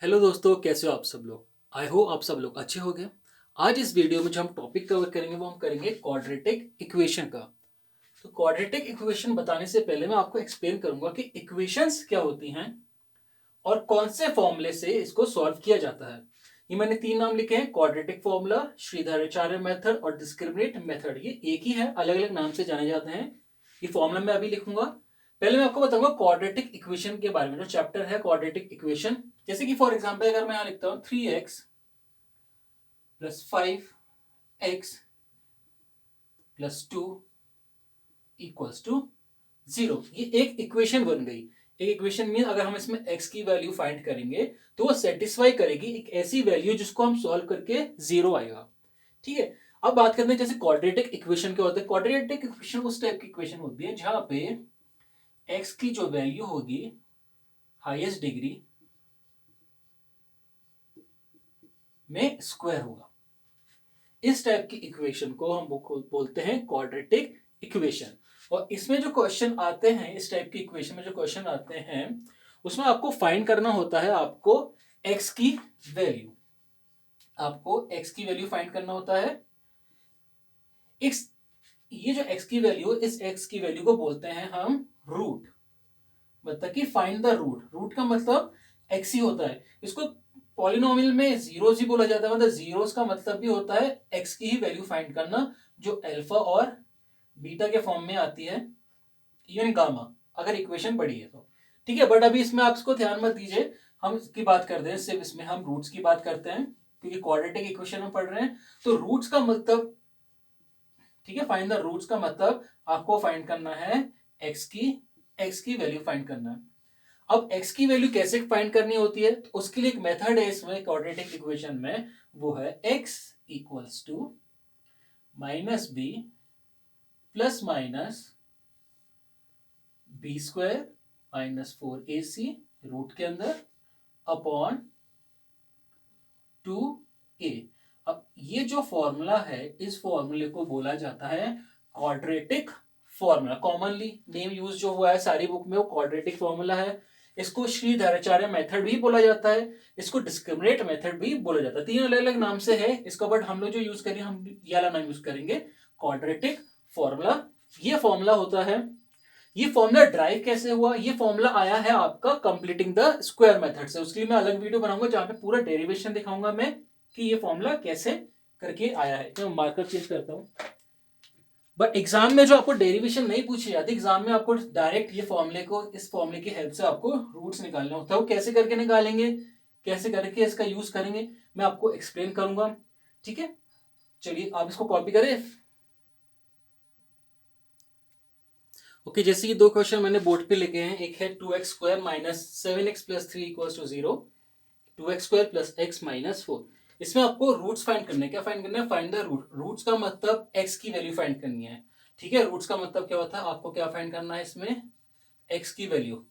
Hello दोस्तों, कैसे हो आप सब लोग। आई होप आप सब लोग अच्छे हो गए। आज इस वीडियो में जो हम टॉपिक कवर करेंगे वो हम करेंगे क्वाड्रेटिक इक्वेशन का। तो क्वाड्रेटिक इक्वेशन बताने से पहले मैं आपको एक्सप्लेन करूंगा कि इक्वेशंस क्या होती हैं और कौन से फॉर्मूले से इसको सॉल्व किया जाता है। ये मैंने तीन नाम लिखे हैं, क्वाड्रेटिक फॉर्मूला, श्रीधराचार्य मेथड और डिस्क्रिमिनेट मेथड। ये एक ही है, अलग अलग नाम से जाने जाते हैं। ये फॉर्मूला मैं अभी लिखूंगा। पहले मैं आपको बताऊंगा क्वाड्रेटिक इक्वेशन के बारे में, जो चैप्टर है क्वाड्रेटिक इक्वेशन। जैसे कि फॉर एग्जांपल अगर मैं यहां लिखता हूं 3x plus 5x plus 2 equals to 0, ये एक इक्वेशन बन गई। एक इक्वेशन मीन अगर हम इसमें x की वैल्यू फाइंड करेंगे तो वो सेटिस्फाई करेगी एक ऐसी वैल्यू जिसको हम सॉल्व करके 0 आएगा। ठीक है। अब बात करते हैं जैसे क्वाड्रेटिक इक्वेशन क्या होता है। क्वाड्रेटिक इक्वेशन उस टाइप की इक्वेशन होती है जहां पे x की जो वैल्यू होगी हाईएस्ट डिग्री में स्क्वायर होगा। इस टाइप की इक्वेशन को हम बोलते हैं क्वाड्रेटिक इक्वेशन। और इसमें जो क्वेश्चन आते हैं, इस टाइप की इक्वेशन में जो क्वेश्चन आते हैं उसमें आपको फाइंड करना होता है आपको x की वैल्यू। आपको x की वैल्यू फाइंड करना होता है। x, ये जो x की वैल्यू, इस x की वैल्यू को बोलते हैं हम रूट। मतलब कि फाइंड द रूट। रूट का मतलब x ही होता है। इसको पॉलिनोमियल में जीरोस ही बोला जाता है। मतलब जीरोस का मतलब भी होता है x की ही वैल्यू फाइंड करना, जो अल्फा और बीटा के फॉर्म में आती है, इवन गामा, अगर इक्वेशन बड़ी है तो। ठीक है, बट अभी इसमें आप इसको ध्यान मत दीजिए। हम इसकी बात करते हैं, सिर्फ इसमें हम रूट्स की बात करते हैं क्योंकि क्वाड्रेटिक इक्वेशन में पढ़ रहे हैं। तो रूट्स का मतलब, ठीक है, फाइंड द रूट्स का मतलब आपको फाइंड करना है एक्स की वैल्यू फाइंड करना है। अब x की वैल्यू कैसे फाइंड करनी होती है, तो उसके लिए एक मेथड है इसमें क्वाड्रेटिक इक्वेशन में। वो है x equals to minus B plus minus B square minus 4ac root के अंदर अपॉन 2a। अब ये जो फॉर्मूला है, इस फॉर्मूले को बोला जाता है quadratic formula. Commonly name use जो हुआ है सारी बुक में वो क्वाड्रेटिक फॉर्मूला है। इसको श्रीधराचार्य मेथड भी बोला जाता है, इसको डिस्क्रिमिनेट मेथड भी बोला जाता है। तीन अलग अलग नाम से है इसका, बट हम लोग जो यूज करेंगे, हम ये वाला नाम यूज करेंगे, क्वाड्रेटिक फॉर्मूला। ये फॉर्मूला होता है। ये फॉर्मूला ड्राइव कैसे हुआ, ये फॉर्मूला आया है आपका कंप्लीटिंग द स्क्वायर मेथड से। उसके लिए मैं अलग वीडियो बनाऊंगा जहां पे पूरा डेरिवेशन दिखाऊंगा मैं कि ये फॉर्मूला कैसे करके आया है। मैं मार्कर चेंज करता हूं। बट एग्जाम में जो आपको डेरिवेशन नहीं पूछी जाती, एग्जाम में आपको डायरेक्ट ये फॉर्मूले को, इस फॉर्मूले की हेल्प से आपको रूट्स निकालना होता है। वो कैसे करके निकालेंगे, कैसे करके इसका यूज करेंगे, मैं आपको एक्सप्लेन करूंगा। ठीक है, चलिए आप इसको कॉपी करें। ओके, जैसे कि दो क्वेश्चन मैंने बोर्ड पे लिखे हैं। एक है 2x² minus 7x plus 3 equals to 0, 2x² plus x minus 4। इसमें आपको रूट्स फाइंड करने हैं। क्या फाइंड करना है, फाइंड द रूट। रूट्स का मतलब x की वैल्यू फाइंड करनी है। ठीक है, रूट्स का मतलब क्या होता है, आपको क्या फाइंड करना है इसमें, x की वैल्यू।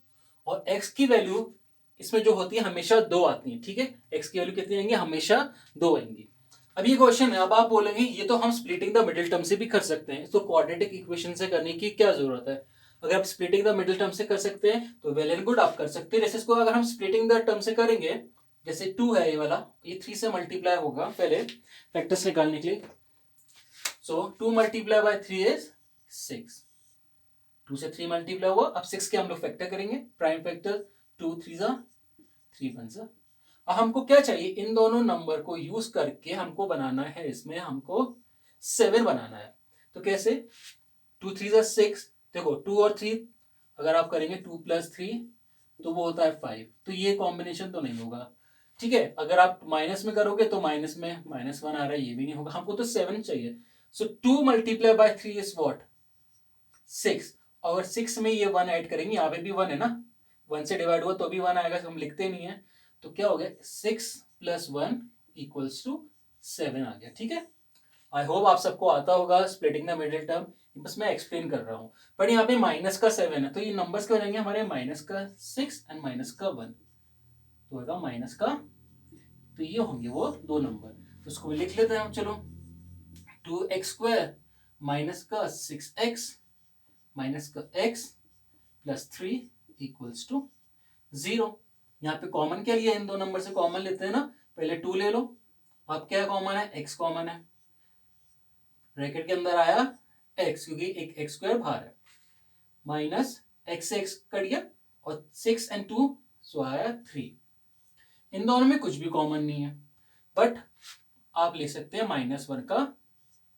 और x की वैल्यू इसमें जो होती है हमेशा दो आती है। ठीक है, x की वैल्यू कितनी आएंगी, हमेशा दो आएंगी। अब ये क्वेश्चन है, अब आप बोलेंगे ये तो हम स्प्लिटिंग द मिडिल टर्म से भी कर सकते हैं, तो क्वाड्रेटिक इक्वेशन से करने की क्या जरूरत है। अगर आप स्प्लिटिंग द मिडिल टर्म से कर सकते हैं तो वेल एंड गुड, आप कर सकते हैं। जैसे इसको अगर हम स्प्लिटिंग द टर्म से करेंगे, जैसे 2 है ये वाला, ये 3 से मल्टीप्लाई होगा पहले फैक्टर्स निकालने के लिए। सो 2 मल्टीप्लाई बाय 3 इज 6। 2 से 3 मल्टीप्लाई हुआ, अब 6 के हम लोग फैक्टर करेंगे, प्राइम फैक्टर। 2 3 जा 3 1 जा। अब हमको क्या चाहिए, इन दोनों नंबर को यूज करके हमको बनाना है, इसमें हमको 7 बनाना है। तो कैसे, 2 3 जा 6। देखो 2 और 3 अगर आप करेंगे 2 प्लस 3 तो वो होता है 5। तो ये कॉम्बिनेशन तो नहीं होगा। ठीक है, अगर आप माइनस में करोगे तो माइनस में -1 आ रहा है, ये भी नहीं होगा। हमको तो 7 चाहिए। सो 2 मल्टीप्लाई बाय 3 इज वॉट, 6। और 6 में ये 1 ऐड करेंगे, यहाँ पे भी 1 है ना, 1 से डिवाइड हुआ तो भी 1 आएगा, हम लिखते नहीं है। तो क्या हो गया, 6 प्लस 1 इक्वल्स टू 7 आ गया। ठीक है, आई होप आप सबको आता होगा स्प्लिटिंग द मिडिल टर्म। बस मैं एक्सप्लेन कर रहा हूँ। पर यहाँ पे माइनस का 7 है, तो ये नंबर्स क्या हो जाएंगे हमारे, माइनस का 6 एंड माइनस का 1, तो होगा माइनस का। तो ये होंगे वो दो नंबर, तो उसको लिख लेते हैं हम। चलो, 2x² माइनस का 6x माइनस का x प्लस 3 इक्वल्स टू 0। यहाँ पे कॉमन क्या लिया, इन दो नंबर से कॉमन लेते हैं ना, पहले 2 ले लो, अब क्या कॉमन है, x कॉमन है, ब्रैकेट के अंदर आया x क्योंकि एक x स्क्वायर बाहर है, माइनस x से x कट गया और 6 and 2 सो आया 3। इन दोनों में कुछ भी कॉमन नहीं है, बट आप ले सकते हैं -1 का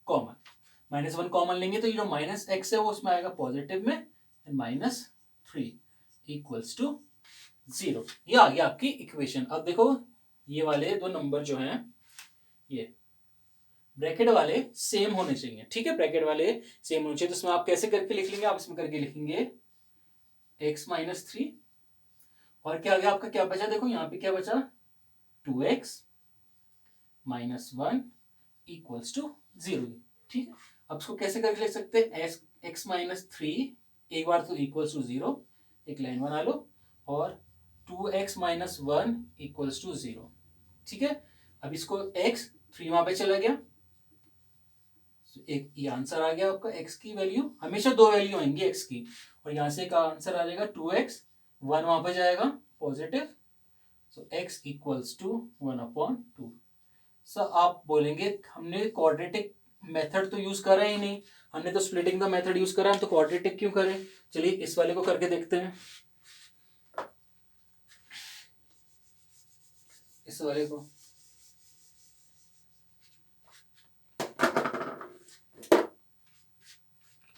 कॉमन। -1 कॉमन लेंगे तो ये जो माइनस एक्स है वो उसमें आएगा पॉजिटिव में, एंड -3 इक्वल्स टू 0। ये आ गया आपकी इक्वेशन। अब देखो ये वाले दो नंबर जो हैं ये ब्रैकेट वाले सेम होने चाहिए, ठीक है, ब्रैकेट वाले सेम होने चाहिए। तो इसमें आप कैसे करके लिख लेंगे, आप इसमें करके लिखेंगे x -3 और क्या आ गया आपका, क्या बचा, देखो यहाँ पे क्या बचा, 2x -1 इक्वल्स टू 0। ठीक है, अब इसको कैसे करके लिख सकते हैं, x -3 एक बार तो इक्वल्स टू 0, एक लाइन बना लो, और 2x -1 इक्वल्स टू 0। ठीक है, अब इसको x 3 वहां पे चला गया, एक ये आंसर आ गया आपका। x की वैल्यू हमेशा दो वैल्यू आएंगी x की, और यहां से एक आंसर आ जाएगा 2x, 1 वहां पे जाएगा positive, so x equals to 1/2। Sir आप बोलेंगे हमने क्वाड्रेटिक मेथड तो यूज करा ही नहीं, हमने तो स्प्लिटिंग द मेथड यूज करा, हम तो क्वाड्रेटिक क्यों करें। चलिए इस वाले को करके देखते हैं, इस वाले को।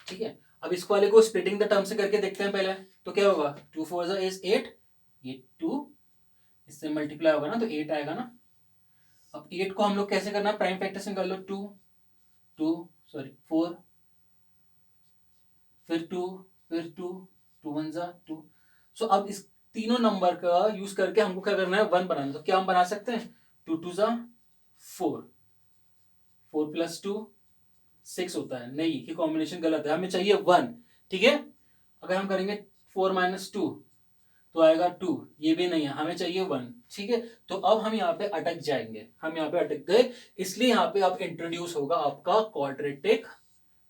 ठीक है, अब इस वाले को स्प्लिटिंग द टर्म से करके देखते हैं पहले, तो क्या होगा, 2 4 इज 8, ये 2 इससे मल्टीप्लाई होगा ना तो 8 आएगा ना। अब 8 को हम लोग कैसे करना, प्राइम फैक्टर से कर लो, 4, फिर 2, फिर 2, 2 1 2। सो अब इस तीनों नंबर का यूज करके हमको क्या करना है, 1 बनाना। तो क्या हम बना सकते हैं, 2 2 4, 4 + 2 6 होता है, नहीं ये कॉम्बिनेशन गलत है, हमें चाहिए 1। ठीक है, अगर हम करेंगे 4 - 2 तो आएगा 2, ये भी नहीं है, हमें चाहिए 1। ठीक है, तो अब हम यहाँ पे अटक जाएंगे, हम यहाँ पे अटक गए, इसलिए यहाँ पे आप इंट्रोड्यूस होगा आपका क्वाड्रेटिक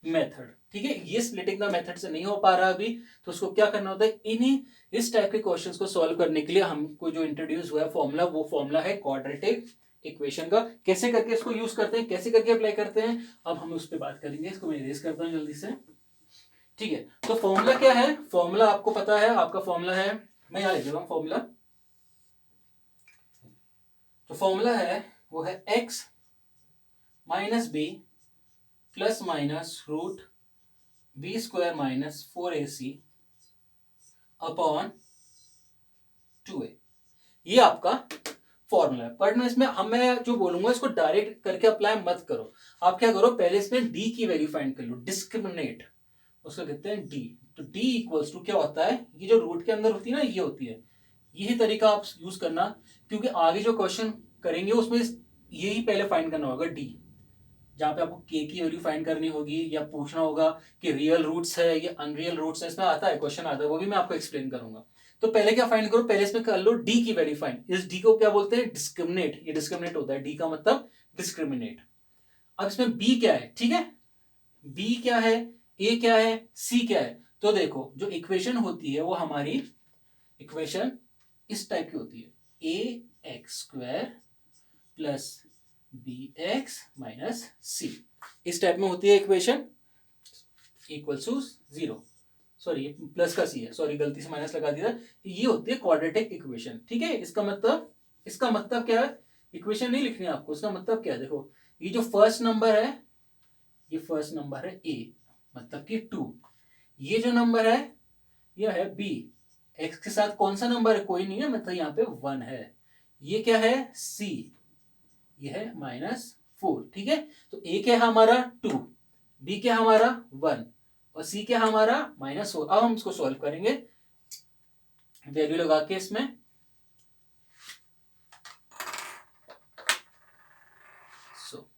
मेथड। ठीक है, ये स्प्लिटिंग द मेथड से नहीं हो पा रहा अभी, तो उसको क्या करना होता है, इन्हीं इस टाइप के क्वेश्चंस को सॉल्व करने के लिए हमको जो इंट्रोड्यूस हुआ है फॉर्मूला, वो फॉर्मूला है क्वाड्रेटिक इक्वेशन का। कैसे करके इसको यूज करते हैं, कैसे करके अप्लाई करते हैं, अब हम उस पर बात करेंगे। इसको मैं इरेज करता हूँ जल्दी से। ठीक है, तो फॉर्मूला क्या है, फॉर्मूला आपको पता है, आपका फॉर्मूला है, मैं यहाँ लिख देता हूँ फॉर्मूला। तो फॉर्मूला है वो है x - b ± √b² - 4ac upon 2a। ये आपका फॉर्मूला है, बट मैं इसमें मैं जो बोलूंगा इसको डायरेक्ट करके अप्लाई मत करो। आप क्या करो, पहले इसमें d की वैल्यू फाइंड कर लो, डिस्क्रिमिनेट उसको कहते हैं d। तो d इक्वल्स टू क्या होता है, ये जो रूट के अंदर होती है ना, ये होती है, यही तरीका आप यूज करना, क्योंकि आगे जो क्वेश्चन करेंगे उसमें यही पहले फाइंड करना होगा d, जहां पे आपको k की वैल्यू फाइंड करनी होगी, या पूछना होगा कि रियल रूट्स है या अनरियल रूट्स है, इसमें आता है क्वेश्चन आता है, वो भी मैं आपको एक्सप्लेन करूंगा। तो पहले क्या फाइंड करो, पहले इसमें कर लो d की वैल्यू फाइंड। इस d को क्या बोलते हैं, डिस्क्रिमिनेट, ये डिस्क्रिमिनेट होता है, d का मतलब डिस्क्रिमिनेट। अब इसमें b क्या है, ठीक है, b क्या है, a क्या है, c क्या है। तो देखो जो इक्वेशन होती है वो हमारी इक्वेशन इस टाइप की होती है, ax² plus bx minus c, इस टाइप में होती है equation, equal to 0। Sorry plus का सी है, सॉरी गलती से माइनस लगा दिया, ये होती है क्वाड्रेटिक इक्वेशन। ठीक है, इसका मतलब क्या है, इक्वेशन नहीं लिखनी है आपको, इसका मतलब क्या है, देखो ये जो फर्स्ट नंबर है, ये फर्स्ट नंबर है a, मतलब कि 2। ये जो नंबर है ये है b, x के साथ कौन सा नंबर है, कोई नहीं है, मतलब यहाँ पे 1 है। ये क्या है, c, ये है -4। ठीक है, तो a क्या है हमारा 2, b क्या हमारा 1 और c क्या हमारा -4। अब हम इसको सॉल्व करेंगे वैल्यू लगा के इसमें। सो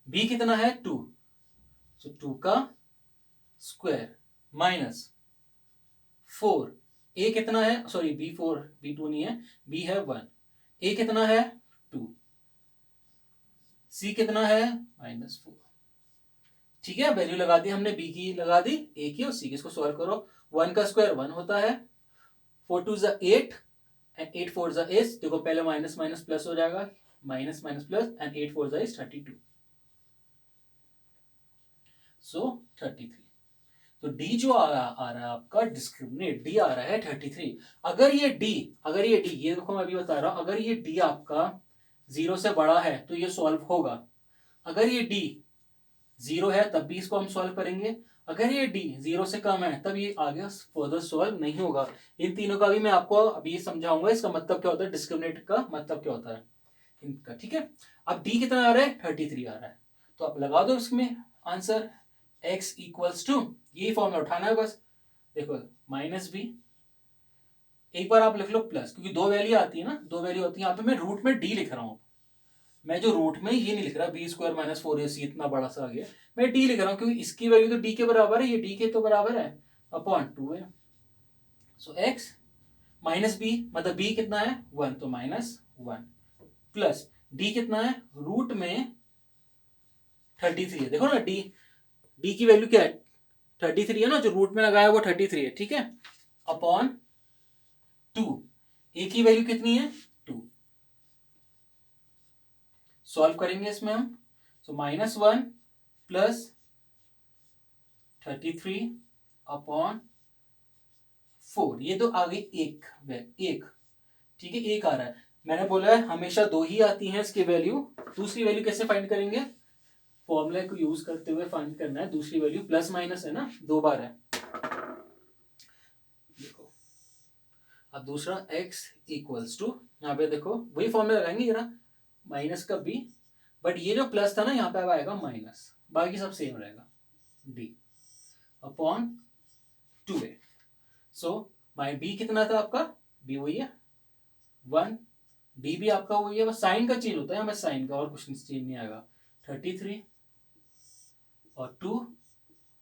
b कितना है 2, सो 2 का स्क्वायर -4, a कितना है, सॉरी b2 नहीं है, b है 1, a कितना है 2, c कितना है -4। ठीक है, वैल्यू लगा दी हमने, b की लगा दी, a की और c की। इसको सॉल्व करो, 1 का स्क्वायर 1 होता है, 4 2 8 एंड 8 4 जा इज, देखो पहले माइनस माइनस प्लस हो जाएगा, माइनस माइनस प्लस, एंड 8 4 जा इज 32, सो 33। तो डी जो आ रहा है आपका डिस्क्रिमिनेट, डी आ रहा है 33। अगर ये डी, ये देखो मैं अभी बता रहा हूं, अगर ये डी आपका 0 से बड़ा है तो ये सॉल्व होगा। अगर ये डी 0 है तब भी इसको हम सॉल्व करेंगे। अगर ये डी 0 से कम है तब ये आगे फर्दर सॉल्व नहीं होगा। इन तीनों का भी मैं आपको अभी समझाऊंगा, इसका मतलब क्या होता है, डिस्क्रिमिनेट का मतलब क्या होता है इनका, ठीक है। अब डी कितना आ रहा है, 33 आ रहा है, तो आप लगा दो इसमें आंसर, x इक्वल्स टू, यही फॉर्मूला उठाना है बस। देखो माइनस बी, एक बार आप लिख लो प्लस, क्योंकि दो वैल्यू आती है ना, दो वैल्यू होती है। यहाँ पे मैं रूट में डी लिख रहा हूँ, मैं जो रूट में ये नहीं लिख रहा बी स्क्वायर माइनस 4ac इतना बड़ा सा आ गया, मैं डी लिख रहा हूँ क्योंकि इसकी वैल्यू तो डी के बराबर है, ये डी के तो बराबर है, अपॉन 2 है। सो एक्स माइनस बी, मतलब बी कितना है 1, तो माइनस 1, प्लस डी कितना है, रूट में 33 है, देखो ना डी, डी की वैल्यू क्या है 33 है ना, जो रूट में लगाया वो 33 है, ठीक है, अपॉन 2, ए की वैल्यू कितनी है 2। सॉल्व करेंगे इसमें हम, सो माइनस 1 प्लस 33 अपॉन 4, ये तो आ गई एक, ठीक है, एक आ रहा है। मैंने बोला है हमेशा दो ही आती हैं इसकी वैल्यू, दूसरी वैल्यू कैसे फाइंड करेंगे, फॉर्मूला को यूज करते हुए फाइंड करना है। दूसरी वैल्यू प्लस माइनस है ना, दो बार है, देखो। अब दूसरा x इक्वल्स टू, यहाँ पे देखो वही फॉर्मूला लगाएंगे जरा, माइनस का b, बट ये जो प्लस था ना यहाँ पे अब आएगा माइनस, बाकी सब सेम रहेगा, d अपॉन 2a। सो माई b कितना था आपका, b वही है 1, d भी आपका वही है, बस साइन का चेंज होता है, हमें साइन का, और कुछ चेंज नहीं आएगा। 33 और 2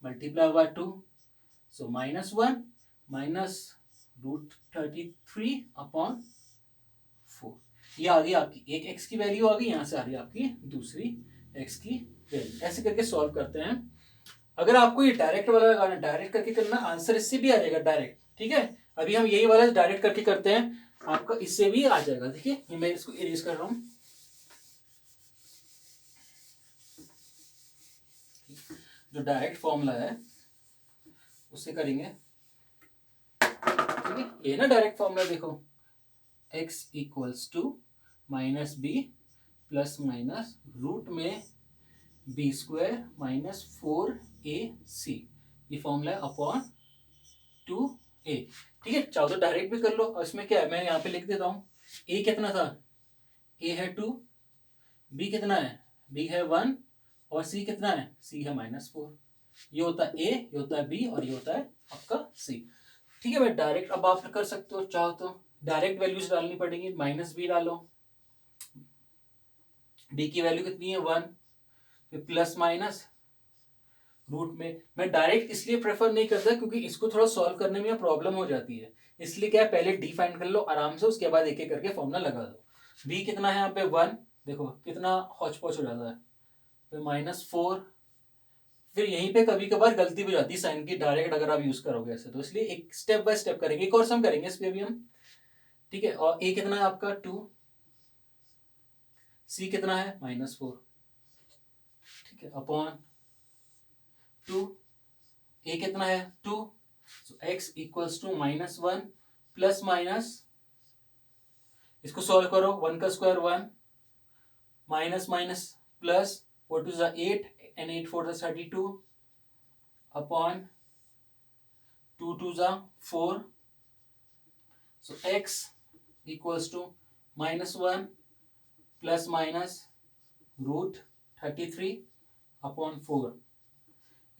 multiply by 2, so minus 1 minus root 33 upon 4, ये आ गई आपकी एक x की वैल्यू आ गई, यहां से आ रही है आपकी दूसरी x की वैल्यू। ऐसे करके सॉल्व करते हैं। अगर आपको ये डायरेक्ट वाला लगाना, डायरेक्ट करके करना, आंसर इससे भी आ जाएगा डायरेक्ट, ठीक है। अभी हम यही वाला डायरेक्ट करके करते हैं, आपका इससे भी आ जाएगा। देखिए मैं इसको इरेज कर रहा हूं, जो डायरेक्ट फॉर्मूला है उससे करेंगे, ठीक है। ये ना डायरेक्ट फॉर्मूला, देखो x equals to minus B plus minus root में बी स्क्वायर माइनस 4ac, ये फॉर्मूला है अपॉन 2a, ठीक है। चाहो तो डायरेक्ट भी कर लो, और इसमें क्या है मैं यहाँ पे लिख देता हूँ, a कितना था, a है 2, b कितना है, b है 1, और c कितना है, c है -4। ये होता है a, ये होता है b, और ये होता है आपका c, ठीक है भाई। डायरेक्ट अब आप कर सकते हो, चाहो तो डायरेक्ट वैल्यूज डालनी पड़ेगी, माइनस बी डालो, b की वैल्यू कितनी है 1, फिर प्लस माइनस रूट में। मैं डायरेक्ट इसलिए प्रेफर नहीं करता क्योंकि इसको थोड़ा सॉल्व करने में प्रॉब्लम हो जाती है, इसलिए क्या है पहले डी फाइंड कर लो आराम से, उसके बाद एक एक करके फॉर्मूला लगा दो। b कितना है यहाँ पे 1, देखो कितना हौच पौच हो जाता है, फिर -4, फिर यहीं पे कभी कभार गलती भी हो जाती है साइन की, डायरेक्ट अगर आप यूज करोगे ऐसे, तो इसलिए एक स्टेप बाय स्टेप करेंगे, एक और सम करेंगे इस पे भी हम, ठीक है। और a कितना है आपका 2, c कितना है -4, ठीक है, अपॉन 2, a कितना है 2, so x equals to -1 plus minus, इसको सॉल्व करो, 1 का square 1, minus minus plus, 4 2 8 and 8 4 32 upon 2 2 4, so x equals to -1 plus minus root 33 upon 4।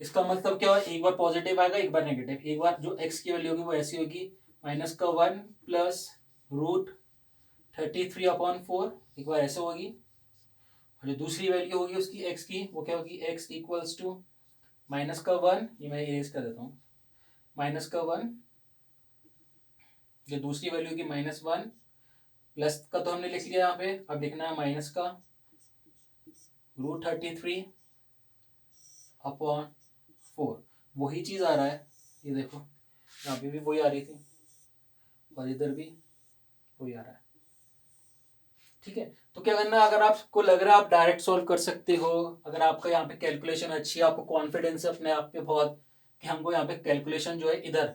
इसका मतलब क्या हुआ, एक बार पॉजिटिव आएगा एक बार नेगेटिव, एक बार जो x की वैल्यू होगी वो ऐसी होगी, माइनस का 1 प्लस रूट 33 अपॉन 4, एक बार ऐसे होगी, और जो दूसरी वैल्यू होगी उसकी x की, वो क्या होगी, x इक्वल्स टू माइनस का 1, ये मैं इरेज कर देता हूँ, माइनस का 1, जो दूसरी वैल्यू होगी -1, प्लस का तो हमने लिख लिया यहाँ पे, अब लिखना है माइनस का रूट 33 अपॉन 4, वही चीज आ रहा है, ये देखो यहाँ पे भी वही आ रही थी, और इधर भी वही आ रहा है। ठीक है, तो क्या करना है, अगर आपको लग रहा है आप डायरेक्ट सॉल्व कर सकते हो, अगर आपका यहाँ पे कैलकुलेशन अच्छी है, आपको कॉन्फिडेंस है अपने आप पे बहुत कि हमको यहाँ पे कैलकुलेशन जो है इधर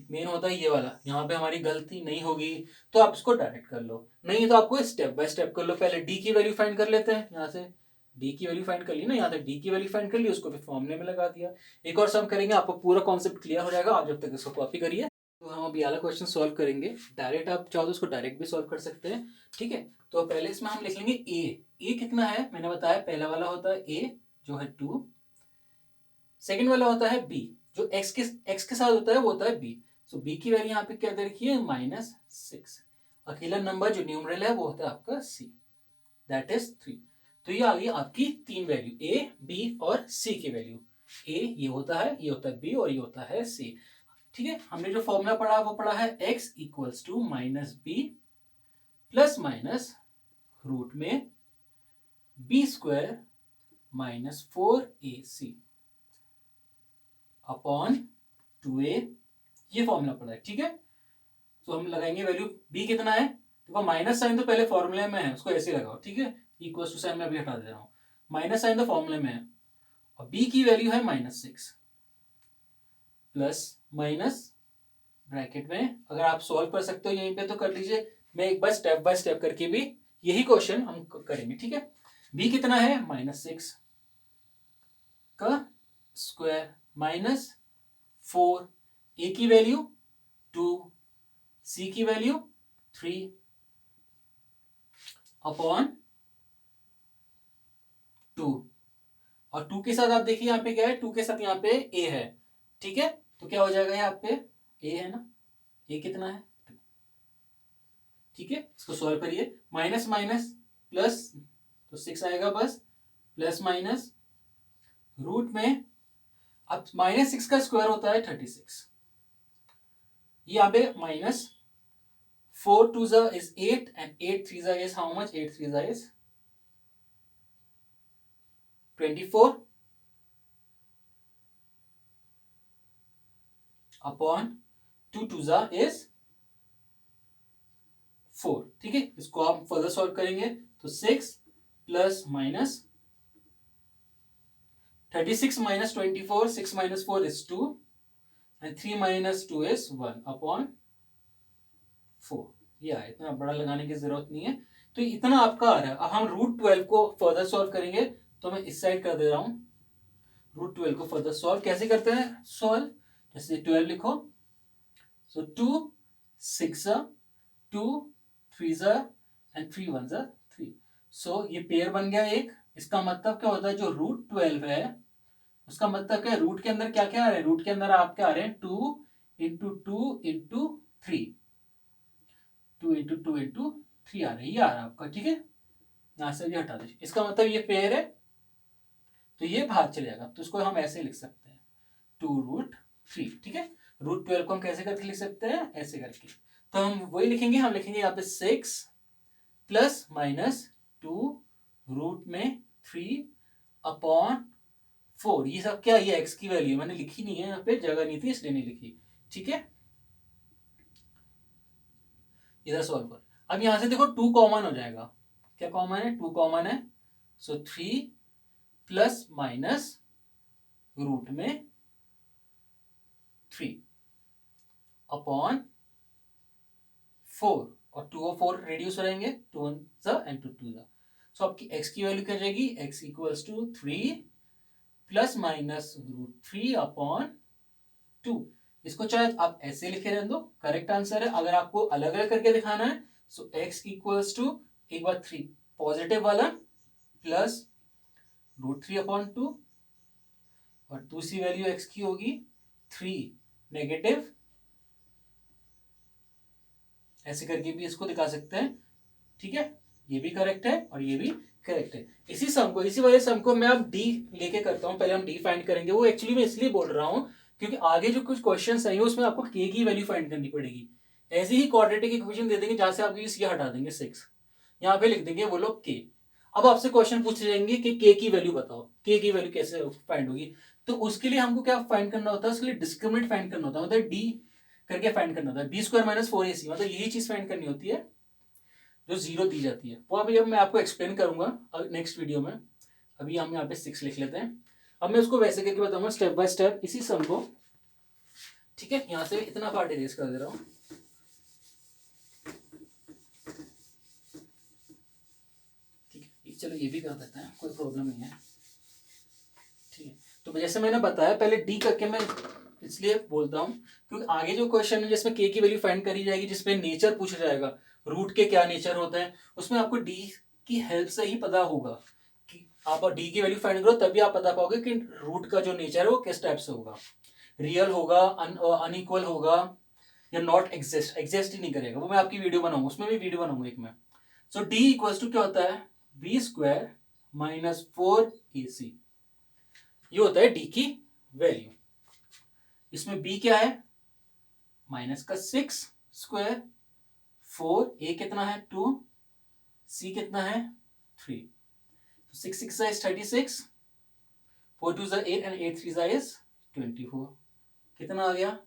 मेन होता है ये वाला, यहाँ पे हमारी गलती नहीं होगी, तो आप इसको डायरेक्ट कर लो। नहीं तो आपको स्टेप बाय स्टेप कर लो। पहले डी की वैल्यू फाइंड कर लेते हैं, यहाँ से डी की वैल्यू फाइंड कर ली ना, यहाँ तक डी की वैल्यू फाइंड कर ली, उसको फिर फॉर्मूले में लगा दिया। एक और सम करेंगे, आपको पूरा कॉन्सेप्ट क्लियर हो जाएगा, आप जब तक इसको कॉपी करिए। तो हम अभी वाला क्वेश्चन सॉल्व करेंगे डायरेक्ट, आप चाहो तो उसको डायरेक्ट भी सॉल्व कर सकते हैं। ठीक है, तो पहले इसमें हम लिख लेंगे ए कितना है, मैंने बताया पहला वाला होता है ए जो है 2, सेकेंड वाला होता है बी जो एक्स के साथ होता है वो होता है बी। सो बी की वैल्यू यहाँ पे क्या दे रखी है -6। अकेला नंबर जो न्यूमरल है वो होता है आपका सी, दैट इज 3। तो ये आ गई आपकी तीन वैल्यू, ए बी और सी की वैल्यू। ए ये होता है बी और ये होता है सी। ठीक है, हमने जो फॉर्मूला पढ़ा वो पढ़ा है x equals to -b plus minus root में b² -4ac अपॉन 2a, ये फॉर्मूला पढ़ा है। ठीक है, तो हम लगाएंगे वैल्यू b कितना है, देखो माइनस साइन तो पहले फॉर्मूले में है, उसको ऐसे लगाओ। ठीक है, इक्वल टू साइन में अभी हटा दे रहा हूं, माइनस साइन तो फॉर्मूले में है, और b की वैल्यू है -6 प्लस माइनस ब्रैकेट में। अगर आप सॉल्व कर सकते हो यहीं पे तो कर लीजिए, मैं एक बार स्टेप बाय स्टेप करके भी यही क्वेश्चन हम करेंगे। ठीक है, b कितना है -6 का स्क्वायर -4, a की वैल्यू 2, c की वैल्यू 3 अपॉन 2, और 2 के साथ आप देखिए यहाँ पे क्या है, 2 के साथ यहाँ पे a है। ठीक है, तो क्या हो जाएगा यहाँ पे a है ना, a कितना है 2। ठीक है, इसको सॉल्व करिए, माइनस माइनस प्लस तो 6 आएगा बस, प्लस माइनस रूट में, अब -6 का स्क्वायर होता है 36, यहाँ पे -4 2 is 8 and 8 3 is how much, 8 3 is 24 upon 2 2 is 4। ठीक है, इसको आप फर्दर सॉल्व करेंगे तो 6 plus minus 36 -24, 6 - 4 is 2 and 3 - 2 is 1 upon 4। ये आया, इतना बड़ा लगाने की जरूरत नहीं है, तो इतना आपका आ रहा है। अब हम √12 को फर्दर सॉल्व करेंगे, तो मैं इस साइड कर दे रहा हूं। √12 को फर्दर सॉल्व कैसे करते हैं, सॉल्व जैसे 12 लिखो, सो 2 6 2 3 एंड 3 1 3। सो ये पेयर बन गया एक। इसका मतलब क्या होता है, जो √12 है उसका मतलब क्या है, रूट के अंदर क्या क्या आ रहे हैं, रूट के अंदर आपके आ रहे हैं 2 इंटू 2 इंटू 3, 2 इंटू 2 इंटू 3 आ रहा है, ये आ रहा है आपका। ठीक है, यहां से भी हटा दीजिए, इसका मतलब ये पेयर है तो ये बाहर चले जाएगा, तो इसको हम ऐसे लिख सकते हैं 2√3। ठीक है, √12 को हम कैसे करके लिख सकते हैं, ऐसे करके, तो हम वही लिखेंगे, हम लिखेंगे यहाँ पे 6 प्लस माइनस 2 रूट में 3 अपॉन 4। ये सब क्या, ये x की वैल्यू मैंने लिखी नहीं है, यहाँ पे जगह नहीं थी इसलिए नहीं लिखी। ठीक है, इधर सॉल्व कर, अब यहां से देखो 2 कॉमन हो जाएगा, क्या कॉमन है, 2 कॉमन है, सो 3 प्लस माइनस रूट में 3 अपॉन 4, और 2 और 4 रिड्यूस हो जाएंगे, 2 1 एंड 2 2। सो आपकी x की वैल्यू क्या जाएगी, x equals to 3 plus minus √3 upon 2। इसको चाहे आप ऐसे लिखे रहने दो, करेक्ट आंसर है। अगर आपको अलग अलग करके दिखाना है, सो x इक्वल्स टू एक बार 3 पॉजिटिव वाला प्लस √3 अपॉन 2, और दूसरी वैल्यू x की होगी 3 नेगेटिव, ऐसे करके भी इसको दिखा सकते हैं। ठीक है, ये भी करेक्ट है और ये भी करेक्ट है। इसी वजह सम को मैं अब डी लेके करता हूं, पहले हम डी फाइंड करेंगे। वो एक्चुअली मैं इसलिए बोल रहा हूं क्योंकि आगे जो कुछ क्वेश्चंस आएंगे उसमें आपको के की वैल्यू फाइंड करनी पड़ेगी। ऐसे ही क्वाड्रेटिक इक्वेशन दे देंगे जहां से आप ये हटा देंगे 6, यहाँ पे लिख देंगे वो लोग के। अब आपसे क्वेश्चन पूछे जाएंगे कि के की वैल्यू बताओ, के की वैल्यू कैसे फाइंड होगी, तो उसके लिए हमको क्या फाइंड करना होता है, उसके लिए डिस्क्रिमिनेंट फाइंड करना होता है, मतलब डी करके फाइंड करना होता है, b² - 4ac, मतलब यही चीज फाइंड करनी होती है। जो 0 दी जाती है, वो अभी अब मैं आपको एक्सप्लेन करूंगा नेक्स्ट वीडियो में। अभी हम यहाँ पे 6 लिख लेते हैं। अब मैं उसको वैसे करके बताऊंगा स्टेप बाय स्टेप इसी सम को। ठीक है, यहाँ से इतना पार्ट इरेज कर दे रहा हूँ। ठीक है, चलो ये भी कर देते हैं, कोई प्रॉब्लम नहीं है। ठीक है, तो जैसे मैंने बताया पहले डी करके मैं इसलिए बोलता हूँ क्योंकि आगे जो क्वेश्चन है जिसमें के की वैल्यू फाइंड करी जाएगी, जिसमें नेचर पूछा जाएगा, रूट के क्या नेचर होते हैं, उसमें आपको डी की हेल्प से ही पता होगा कि आप डी की वैल्यू फाइंड करो, तभी आप बता पाओगे कि रूट का जो नेचर है वो किस टाइप से होगा। रियल होगा, अनइक्वल होगा, या नॉट एग्जिस्ट, एग्जिस्ट ही नहीं करेगा, वो मैं आपकी वीडियो बनाऊंगा, उसमें भी वीडियो बनाऊंगा एक मैं। सो डी इक्वल्स टू क्या होता है, बी स्क्वायर माइनस 4ac, ये होता है डी की वैल्यू। इसमें b क्या है, माइनस का 6 स्क्वायर, 4, a कितना है 2, c कितना है 3, 6 6 is 36, 4 2 is 8 and 8 3 is 24, कितना आ गया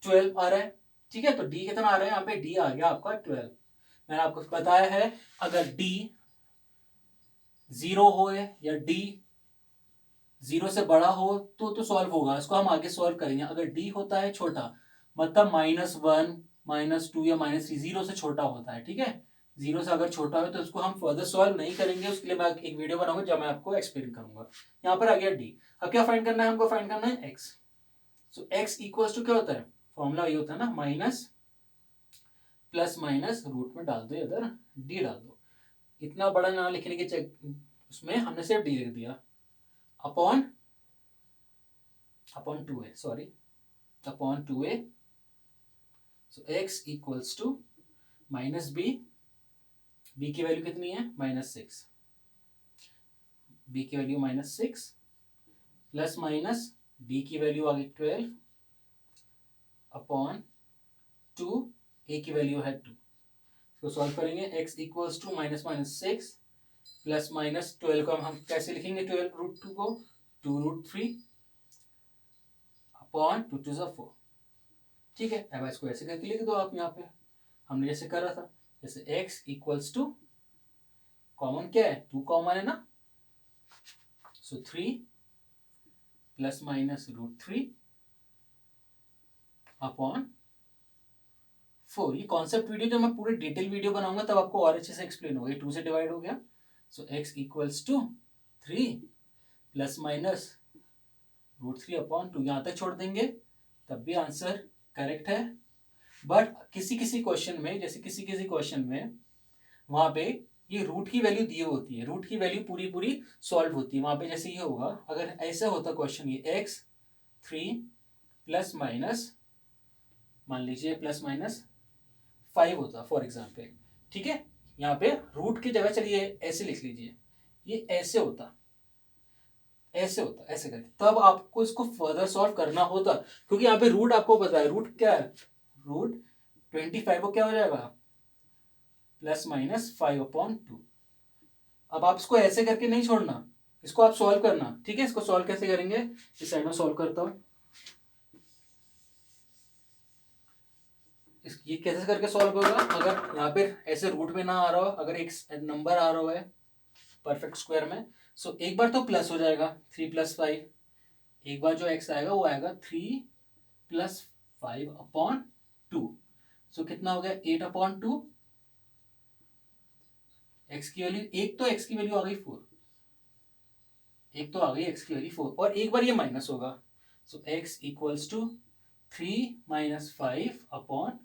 12 आ रहा है। ठीक है, तो d कितना आ रहा है, यहाँ पे d आ गया आपका 12। मैंने आपको बताया है अगर d 0 हो या d 0 से बड़ा हो तो सॉल्व होगा, इसको हम आगे सॉल्व करेंगे। अगर d होता है छोटा, मतलब -1 -2 या -3, 0 से छोटा होता है। ठीक है, 0 से अगर छोटा हो तो उसको हम फर्दर सॉल्व नहीं करेंगे, उसके लिए मैं एक वीडियो बनाऊंगा जब मैं आपको एक्सप्लेन करूंगा। यहाँ पर आ गया d। अब क्या फाइंड करना है हमको, फाइंड करना है x। So x equals to क्या होता है, फॉर्मूला ये होता है ना, माइनस प्लस माइनस रूट में डाल दो, इधर d डाल दो। इतना बड़ा ना लिखने के उसमें हमने सिर्फ d लिख दिया, upon 2a, sorry upon 2a। So x equals to minus b, b की वैल्यू कितनी है -6, b की वैल्यू -6 प्लस माइनस d की वैल्यू आ गई 12 अपॉन 2, a की वैल्यू है 2। तो सॉल्व करेंगे, x equals to -6 plus minus 12 को हम कैसे लिखेंगे, 12 रूट 2 को 2 रूट 3 अपॉन 2 2 जा 4। ठीक है, अब इसको ऐसे करके लिख दो आप यहाँ पे, हमने जैसे करा था। जैसे x इक्वल्स टू, कॉमन क्या है 2 कॉमन है ना, सो 3 प्लस माइनस रूट 3 अपॉन 4। ये कॉन्सेप्ट वीडियो जो मैं पूरे डिटेल वीडियो बनाऊंगा तब आपको और अच्छे से एक्सप्लेन होगा। 2 से डिवाइड हो गया, so x equals to 3 plus minus root 3 upon 2, यहाँ तक छोड़ देंगे तब भी आंसर करेक्ट है। बट किसी किसी क्वेश्चन में, जैसे किसी किसी क्वेश्चन में वहां पे ये रूट की वैल्यू दी होती है, रूट की वैल्यू पूरी पूरी सॉल्व होती है वहां पे। जैसे ये होगा, अगर ऐसा होता क्वेश्चन, ये x 3 प्लस माइनस, मान लीजिए प्लस माइनस 5 होता फॉर एग्जाम्पल। ठीक है, यहाँ पे रूट की जगह चलिए ऐसे लिख लीजिए, ये ऐसे होता, ऐसे होता, ऐसे करके, तब आपको इसको फर्दर सॉल्व करना होता, क्योंकि यहाँ पे रूट आपको पता है, रूट क्या है, रूट 25 को क्या हो जाएगा प्लस माइनस 5 अपॉन 2। अब आप इसको ऐसे करके नहीं छोड़ना, इसको आप सॉल्व करना। ठीक है, इसको सॉल्व कैसे करेंगे, इस साइड में सॉल्व करता हूं। ये कैसे करके सॉल्व होगा, अगर यहाँ पे ऐसे रूट में ना आ रहा हो, अगर एक नंबर आ रहा है परफेक्ट स्क्वायर में, सो एक बार तो प्लस हो जाएगा 3 + 5, एक बार जो x आएगा वो आएगा 3 + 5 अपॉन 2। सो कितना हो गया 8 अपॉन 2, x की वैल्यू, एक तो x की वैल्यू आ गई 4, एक तो आ गई x की वैल्यू 4, और एक बार ये माइनस होगा। सो x इक्वल्स टू 3 - 5 अपॉन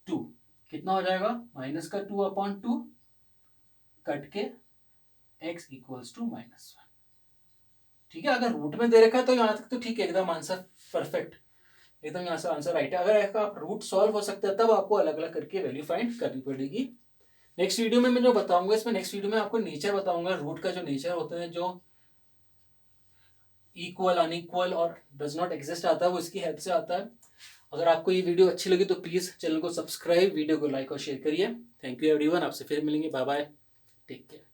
2, कितना हो जाएगा माइनस का 2 अपॉन 2 कट के x इक्वल्स टू -1। ठीक है, अगर रूट में दे रखा है तो यहाँ तक तो ठीक है, एकदम आंसर परफेक्ट, एकदम यहाँ से आंसर राइट है। अगर आप रूट सॉल्व हो सकता है तब आपको अलग अलग करके वैल्यू फाइंड करनी पड़ेगी। नेक्स्ट वीडियो में मैं जो बताऊंगा, इसमें नेक्स्ट वीडियो में आपको नेचर बताऊंगा, रूट का जो नेचर होता है, जो इक्वल, अनइक्वल और डज नॉट एग्जिस्ट आता है, वो इसकी हेल्प से आता है। अगर आपको ये वीडियो अच्छी लगी तो प्लीज़ चैनल को सब्सक्राइब, वीडियो को लाइक और शेयर करिए। थैंक यू एवरीवन, आपसे फिर मिलेंगे, बाय बाय, टेक केयर।